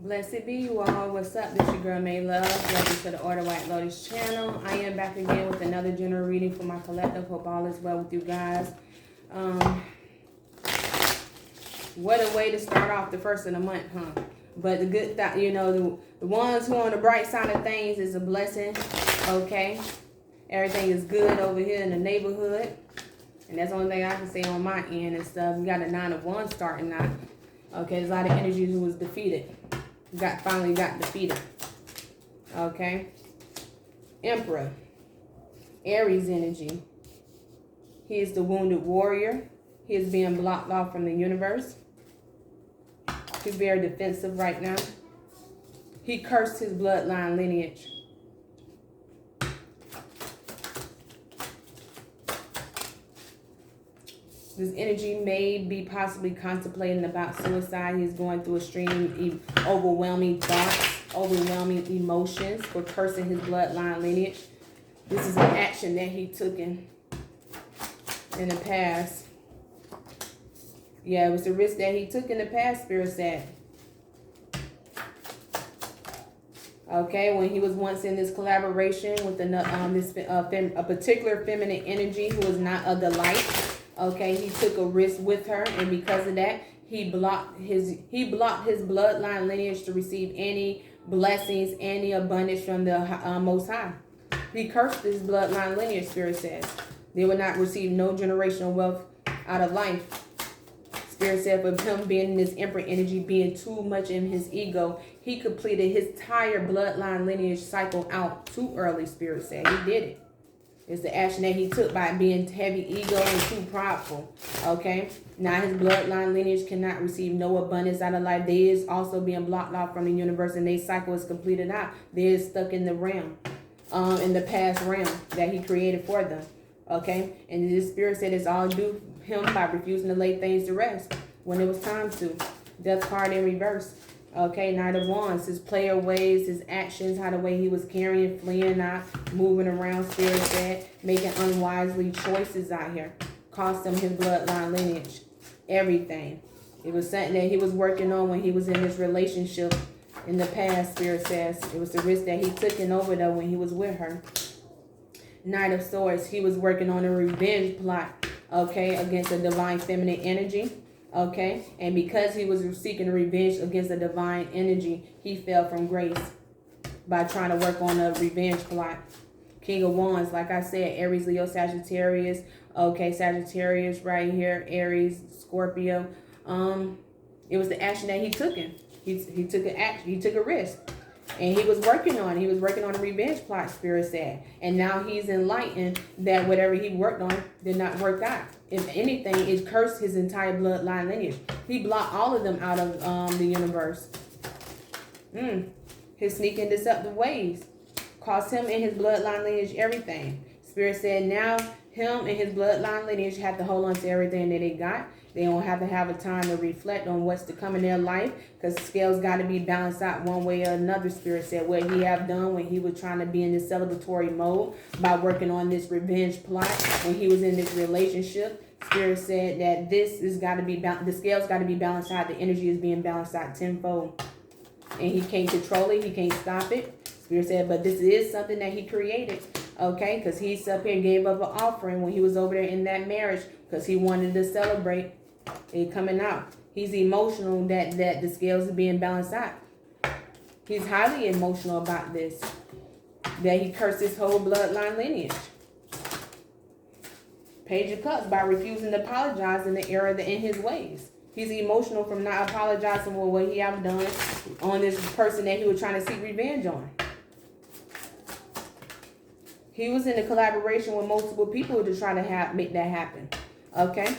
Blessed be you all. What's up? This your girl May Love. Welcome to the Order White Lotus channel. I am back again with another general reading for my collective. Hope all is well with you guys. What a way to start off the first of the month, huh? But the good that the ones who are on the bright side of things is a blessing. Okay, everything is good over here in the neighborhood, and that's the only thing I can say on my end and stuff. We got a 9 of Wands starting now. Okay, there's a lot of energies who was defeated. Finally got defeated. Okay. Emperor. Aries energy. He is the wounded warrior. He is being blocked off from the universe. He's very defensive right now. He cursed his bloodline lineage. This energy may be possibly contemplating about suicide. He's going through extreme, overwhelming thoughts, overwhelming emotions for cursing his bloodline lineage. This is an action that he took in the past. Yeah, it was the risk that he took in the past, Spirit said. Okay, when he was once in this collaboration with a particular feminine energy who was not of the light. Okay, he took a risk with her, and because of that, he blocked his bloodline lineage to receive any blessings, any abundance from the Most High. He cursed his bloodline lineage, Spirit says. They will not receive no generational wealth out of life. Spirit said for him being in this Emperor energy, being too much in his ego, he completed his entire bloodline lineage cycle out too early, Spirit said. He did it. It's the action that he took by being heavy ego and too prideful. Okay? Now his bloodline lineage cannot receive no abundance out of life. They is also being blocked off from the universe, and their cycle is completed out. They is stuck in the realm, in the past realm that he created for them. Okay? And this Spirit said it's all due him by refusing to lay things to rest when it was time to. Death card in reverse. Okay, Knight of Wands, his player ways, his actions, how the way he was carrying, fleeing out, moving around, Spirit said, making unwisely choices out here, cost him his bloodline lineage, everything. It was something that he was working on when he was in his relationship in the past, Spirit says. It was the risk that he took in over there when he was with her. Knight of Swords, he was working on a revenge plot, okay, against a divine feminine energy. Okay, and because he was seeking revenge against a divine energy, he fell from grace by trying to work on a revenge plot. King of Wands, like I said, Aries, Leo, Sagittarius. Okay, Sagittarius right here, Aries, Scorpio. It was the action that he took in. He took an action. He took a risk, and he was working on. He was working on a revenge plot, Spirit said, and now he's enlightened that whatever he worked on did not work out. If anything, it cursed his entire bloodline lineage. He blocked all of them out of the universe. His sneaking deceptive ways cost him and his bloodline lineage everything. Spirit said now him and his bloodline lineage have to hold on to everything that they got. They don't have to have a time to reflect on what's to come in their life, because the scales got to be balanced out one way or another, Spirit said. What he have done when he was trying to be in this celebratory mode by working on this revenge plot, when he was in this relationship, Spirit said that this is got to be, the scales got to be balanced out. The energy is being balanced out tenfold. And he can't control it. He can't stop it. Spirit said, but this is something that he created. Okay, because he's up here and gave up an offering when he was over there in that marriage, because he wanted to celebrate it coming out. He's emotional that the scales are being balanced out. He's highly emotional about this, that he cursed his whole bloodline lineage. Page of Cups, by refusing to apologize in the error in his ways. He's emotional from not apologizing for what he have done on this person that he was trying to seek revenge on. He was in a collaboration with multiple people to try to make that happen. Okay?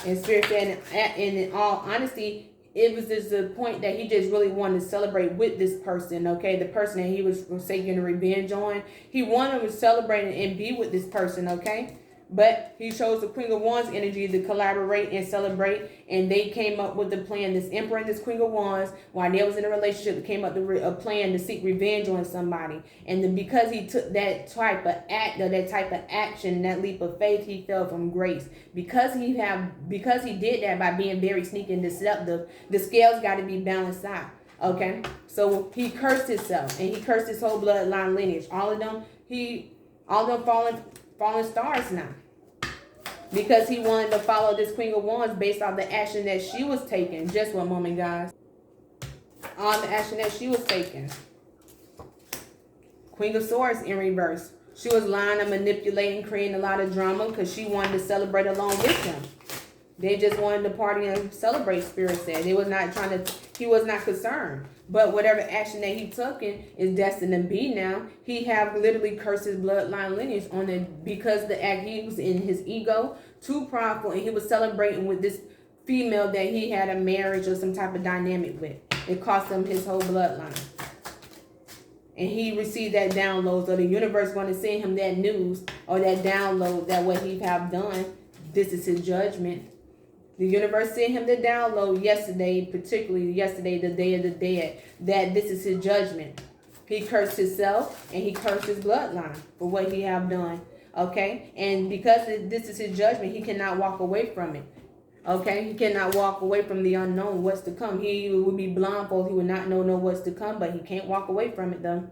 And Spirit said, and in all honesty, it was just the point that he just really wanted to celebrate with this person, okay? The person that he was taking revenge on. He wanted to celebrate and be with this person, okay? But he chose the Queen of Wands energy to collaborate and celebrate. And they came up with the plan. This Emperor and this Queen of Wands, while they was in a relationship, they came up with a plan to seek revenge on somebody. And then because he took that type of action, that leap of faith, he fell from grace. Because he did that by being very sneaky and deceptive, the scales got to be balanced out. Okay, so he cursed himself and he cursed his whole bloodline lineage. All of them fallen stars now. Because he wanted to follow this Queen of Wands based off the action that she was taking. Just one moment, guys. On the action that she was taking. Queen of Swords in reverse. She was lying and manipulating, creating a lot of drama because she wanted to celebrate along with him. They just wanted to party and celebrate, Spirit said. He was not concerned. But whatever action that he took in is destined to be now. He have literally cursed his bloodline lineage on it because the act he was in his ego, too prideful, and he was celebrating with this female that he had a marriage or some type of dynamic with. It cost him his whole bloodline. And he received that download. So the universe going to send him that news or that download that what he have done, this is his judgment. The universe sent him the download yesterday, particularly yesterday, the Day of the Dead, that this is his judgment. He cursed himself and he cursed his bloodline for what he have done. Okay? And because this is his judgment, he cannot walk away from it. Okay? He cannot walk away from the unknown, what's to come. He would be blindfolded. He would not know what's to come, but he can't walk away from it, though.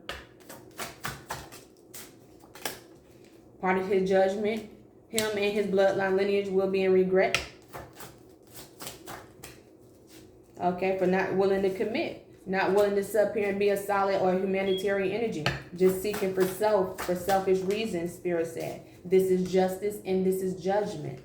Part of his judgment, him and his bloodline lineage will be in regret. Okay, for not willing to commit, not willing to sit up here and be a solid or humanitarian energy, just seeking for selfish reasons, Spirit said. This is justice and this is judgment.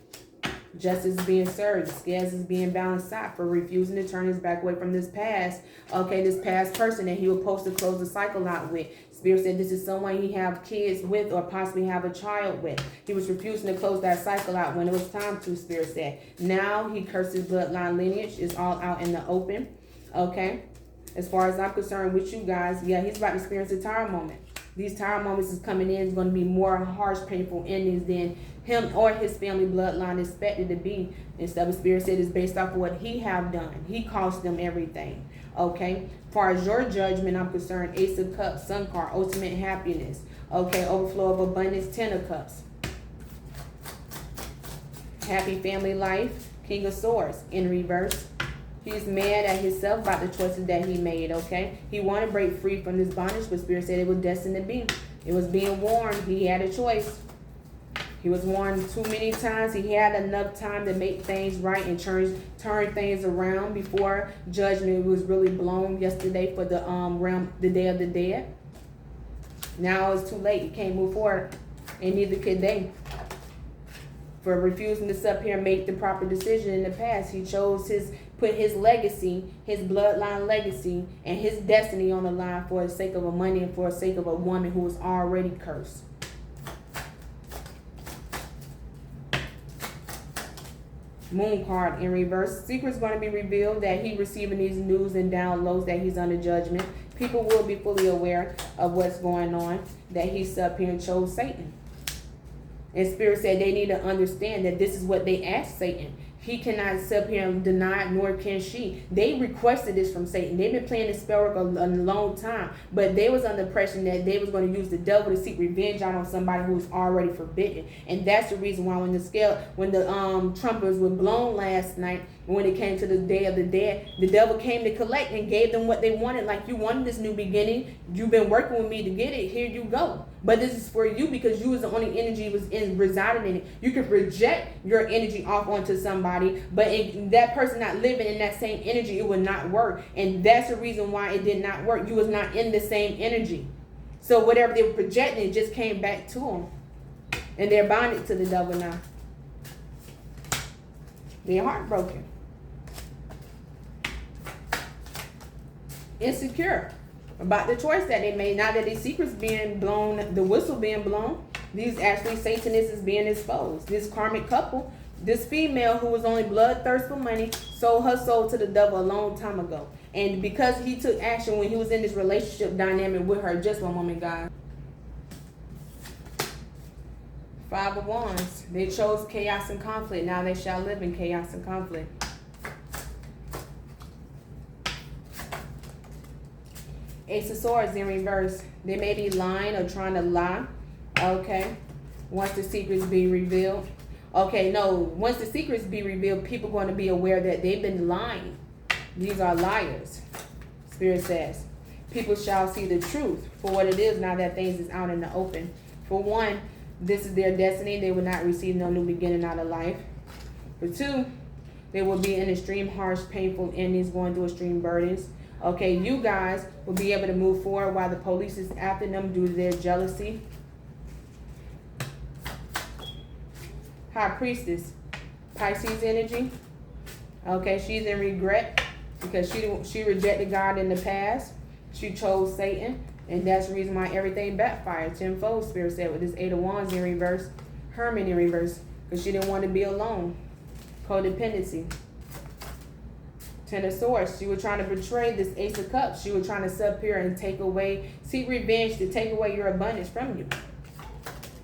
Justice is being served, the scales is being balanced out for refusing to turn his back away from this past. Okay, this past person that he was supposed to close the cycle out with. Spirit said this is someone he have kids with or possibly have a child with. He was refusing to close that cycle out when it was time to, Spirit said. Now he cursed his bloodline lineage. It's all out in the open. Okay? As far as I'm concerned with you guys, yeah, he's about to experience a tower moment. These tower moments is coming in. It's going to be more harsh, painful endings than him or his family bloodline expected to be. Instead of Spirit said it's based off of what he have done. He cost them everything. Okay? As far as your judgment, I'm concerned, Ace of Cups, Sun card, ultimate happiness. Okay? Overflow of abundance, Ten of Cups. Happy family life, King of Swords in reverse. He's mad at himself about the choices that he made, okay? He wanted to break free from this bondage, but Spirit said it was destined to be. It was being warned. He had a choice. He was warned too many times. He had enough time to make things right and turn things around before judgment was really blown yesterday for the the Day of the Dead. Now it's too late. He can't move forward, and neither could they. For refusing to sit up here and make the proper decision in the past, he chose put his legacy, his bloodline legacy, and his destiny on the line for the sake of a money and for the sake of a woman who was already cursed. Moon card in reverse. Secret's going to be revealed that he receiving these news and downloads that he's under judgment. People will be fully aware of what's going on, that he's up here and chose Satan. And Spirit said they need to understand that this is what they asked Satan. He cannot sit up here and deny it, nor can she. They requested this from Satan. They've been playing this spell work a long time. But they was under pressure that they was going to use the devil to seek revenge out on somebody who was already forbidden. And that's the reason why when the trumpets were blown last night, when it came to the Day of the Dead, the devil came to collect and gave them what they wanted. Like, you wanted this new beginning. You've been working with me to get it. Here you go. But this is for you because you was the only energy residing in it. You can project your energy off onto somebody, but if that person not living in that same energy, it would not work. And that's the reason why it did not work. You was not in the same energy. So whatever they were projecting, it just came back to them. And they're bonded to the devil now. They're heartbroken. Insecure about the choice that they made. Now that these secrets being blown, the whistle being blown, these actually Satanists is being exposed. This karmic couple, this female who was only bloodthirst for money, sold her soul to the devil a long time ago. And because he took action when he was in this relationship dynamic with her, just one moment, guys. Five of Wands. They chose chaos and conflict. Now they shall live in chaos and conflict. Ace of Swords in reverse. They may be lying or trying to lie. Okay. Once the secrets be revealed. Okay, no. Once the secrets be revealed, people are going to be aware that they've been lying. These are liars. Spirit says, people shall see the truth for what it is now that things is out in the open. For one, this is their destiny. They will not receive no new beginning out of life. For two, they will be in extreme, harsh, painful endings, going through extreme burdens. Okay, you guys will be able to move forward while the police is after them due to their jealousy. High Priestess, Pisces energy. Okay, she's in regret because she rejected God in the past. She chose Satan, and that's the reason why everything backfired. Tenfold, Spirit said, with this Eight of Wands in reverse, Hermit in reverse, because she didn't want to be alone. Codependency. Ten of Swords, she was trying to betray this Ace of Cups. She was trying to subhere and take away, seek revenge to take away your abundance from you.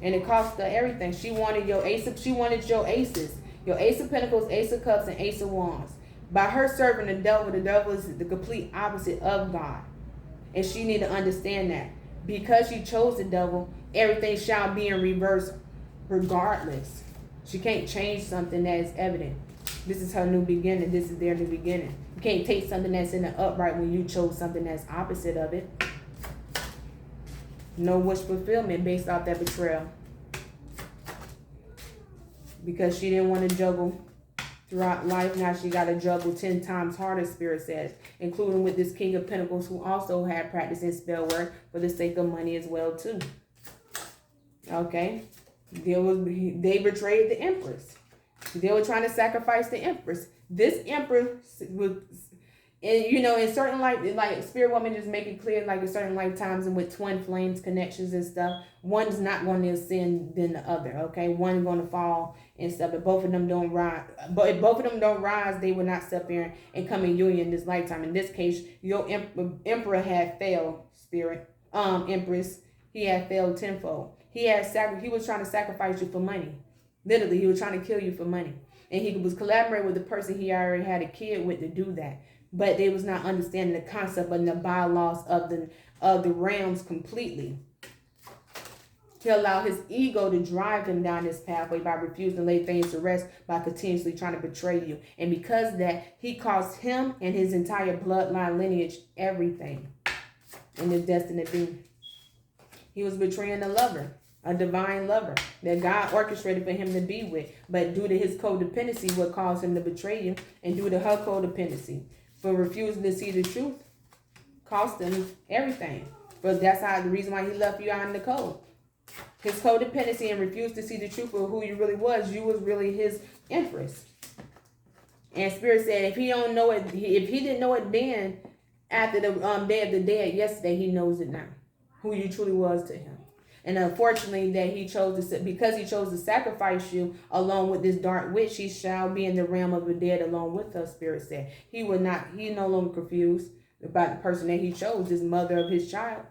And it cost her everything. She wanted your aces. Your Ace of Pentacles, Ace of Cups, and Ace of Wands. By her serving the devil is the complete opposite of God. And she need to understand that. Because she chose the devil, everything shall be in reverse regardless. She can't change something that is evident. This is her new beginning. This is their new beginning. You can't take something that's in the upright when you chose something that's opposite of it. No wish fulfillment based off that betrayal. Because she didn't want to juggle throughout life. Now she got to juggle 10 times harder, Spirit says. Including with this King of Pentacles, who also had practice in spell work for the sake of money as well too. Okay. They betrayed the Empress. They were trying to sacrifice the Empress. This Empress was, and you know, in certain like Spirit Woman just make it clear, like in certain lifetimes and with twin flames connections and stuff, one's not going to ascend than the other. Okay, one's going to fall and stuff. But both of them don't rise. But if both of them don't rise, they will not step in and come in union this lifetime. In this case, your Emperor had failed. Spirit, Empress, he had failed tenfold. He was trying to sacrifice you for money. Literally, he was trying to kill you for money. And he was collaborating with the person he already had a kid with to do that. But they was not understanding the concept of the bylaws of the realms completely. He allowed his ego to drive him down this pathway by refusing to lay things to rest, by continuously trying to betray you. And because of that, he cost him and his entire bloodline lineage everything in his destiny being. He was betraying a lover. A divine lover that God orchestrated for him to be with. But due to his codependency, what caused him to betray you, and due to her codependency, for refusing to see the truth, cost him everything. But that's the reason why he left you out in the cold. His codependency and refused to see the truth of who you really was. You was really his Empress. And Spirit said, if he don't know it, if he didn't know it then, after the Day of the Dead yesterday, he knows it now. Who you truly was to him. And unfortunately, that because he chose to sacrifice you along with this dark witch, he shall be in the realm of the dead along with us, Spirit said. He no longer confused about the person that he chose, this mother of his child.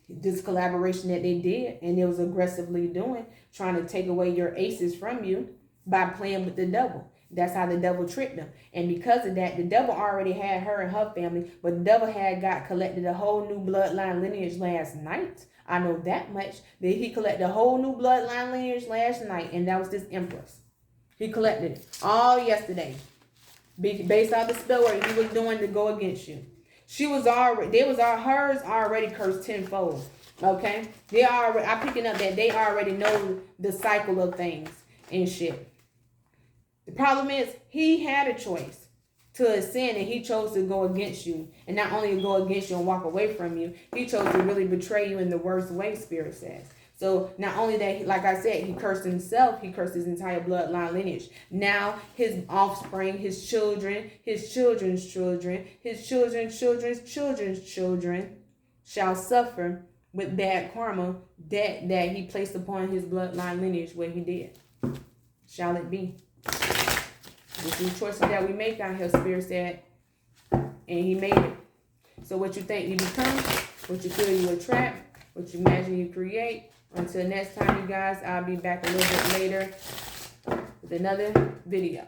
This collaboration that they did, and it was aggressively doing, trying to take away your aces from you by playing with the devil. That's how the devil tricked them. And because of that, the devil already had her and her family, but the devil had collected a whole new bloodline lineage last night. I know that much, that he collected a whole new bloodline lineage last night, and that was this Empress. He collected it all yesterday, based on the spell work he was doing to go against you. Hers already cursed tenfold. Okay, I'm picking up that they already know the cycle of things and shit. The problem is he had a choice to ascend, and he chose to go against you, and not only go against you and walk away from you, he chose to really betray you in the worst way, Spirit says. So not only that, like I said, he cursed himself, he cursed his entire bloodline lineage. Now his offspring, his children, his children's children, his children's children's children's children shall suffer with bad karma that he placed upon his bloodline lineage where he did. Shall it be? This is the choices that we make out here, Spirit said, and he made it. So what you think you become, what you feel you attract, what you imagine you create. Until next time, you guys, I'll be back a little bit later with another video.